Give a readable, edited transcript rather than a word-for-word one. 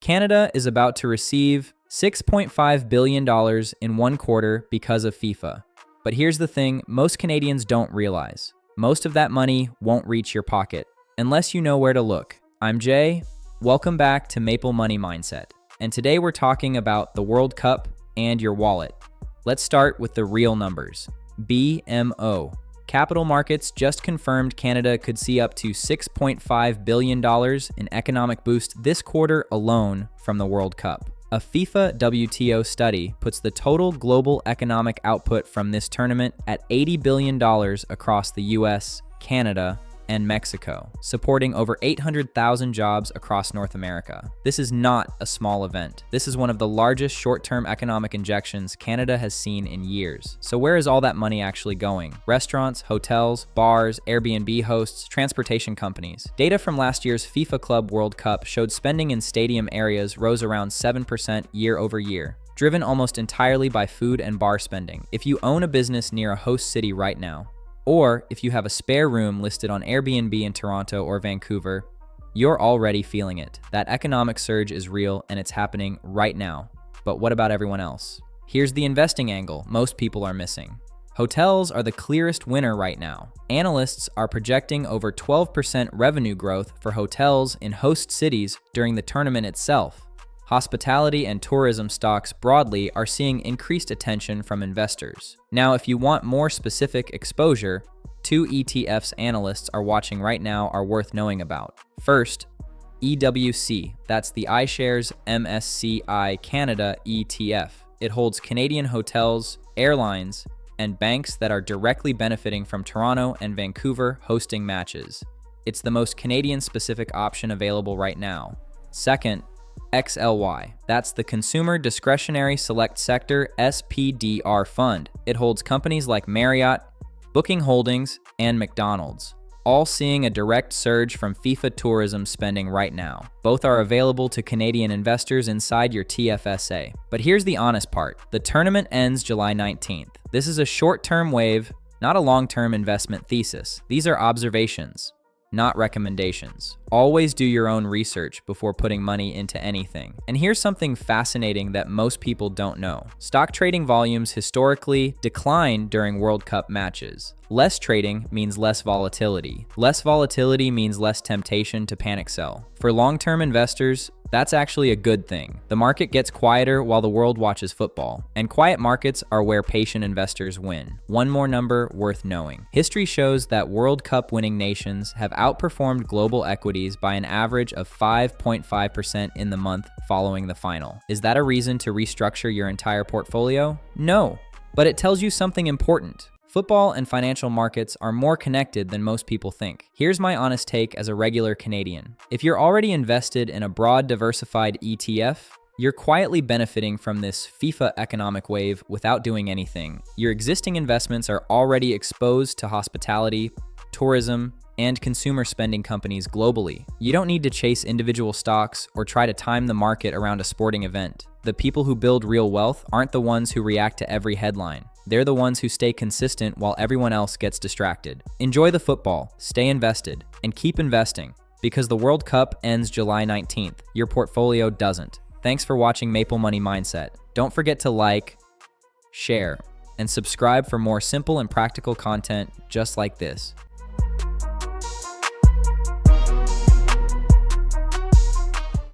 Canada is about to receive $6.5 billion in one quarter because of FIFA. But here's the thing most Canadians don't realize. Most of that money won't reach your pocket, unless you know where to look. I'm Jay. Welcome back to Maple Money Mindset. And today we're talking about the World Cup and your wallet. Let's start with the real numbers. BMO. Capital markets just confirmed Canada could see up to $6.5 billion in economic boost this quarter alone from the World Cup. A FIFA WTO study puts the total global economic output from this tournament at $80 billion across the US, Canada, and Mexico, supporting over 800,000 jobs across North America. This is not a small event. This is one of the largest short-term economic injections Canada has seen in years. So where is all that money actually going? Restaurants, hotels, bars, Airbnb hosts, transportation companies. Data from last year's FIFA Club World Cup showed spending in stadium areas rose around 7% year over year, driven almost entirely by food and bar spending. If you own a business near a host city right now, or if you have a spare room listed on Airbnb in Toronto or Vancouver, you're already feeling it. That economic surge is real and it's happening right now. But what about everyone else? Here's the investing angle most people are missing. Hotels are the clearest winner right now. Analysts are projecting over 12% revenue growth for hotels in host cities during the tournament itself. Hospitality and tourism stocks broadly are seeing increased attention from investors. Now, if you want more specific exposure, two ETFs analysts are watching right now are worth knowing about. First, EWC, that's the iShares MSCI Canada ETF. It holds Canadian hotels, airlines, and banks that are directly benefiting from Toronto and Vancouver hosting matches. It's the most Canadian-specific option available right now. Second, XLY. That's the Consumer Discretionary Select Sector SPDR Fund. It holds companies like Marriott, Booking Holdings, and McDonald's, all seeing a direct surge from FIFA tourism spending right now. Both are available to Canadian investors inside your TFSA. But here's the honest part. The tournament ends July 19th. This is a short-term wave, not a long-term investment thesis. These are observations, not recommendations. Always do your own research before putting money into anything. And here's something fascinating that most people don't know. Stock trading volumes historically decline during World Cup matches. Less trading means less volatility. Less volatility means less temptation to panic sell. For long-term investors, that's actually a good thing. The market gets quieter while the world watches football, and quiet markets are where patient investors win. One more number worth knowing. History shows that World Cup winning nations have outperformed global equities by an average of 5.5% in the month following the final. Is that a reason to restructure your entire portfolio? No, but it tells you something important. Football and financial markets are more connected than most people think. Here's my honest take as a regular Canadian. If you're already invested in a broad diversified ETF, you're quietly benefiting from this FIFA economic wave without doing anything. Your existing investments are already exposed to hospitality, tourism, and consumer spending companies globally. You don't need to chase individual stocks or try to time the market around a sporting event. The people who build real wealth aren't the ones who react to every headline. They're the ones who stay consistent while everyone else gets distracted. Enjoy the football, stay invested, and keep investing, because the World Cup ends July 19th. Your portfolio doesn't. Thanks for watching Maple Money Mindset. Don't forget to like, share, and subscribe for more simple and practical content just like this.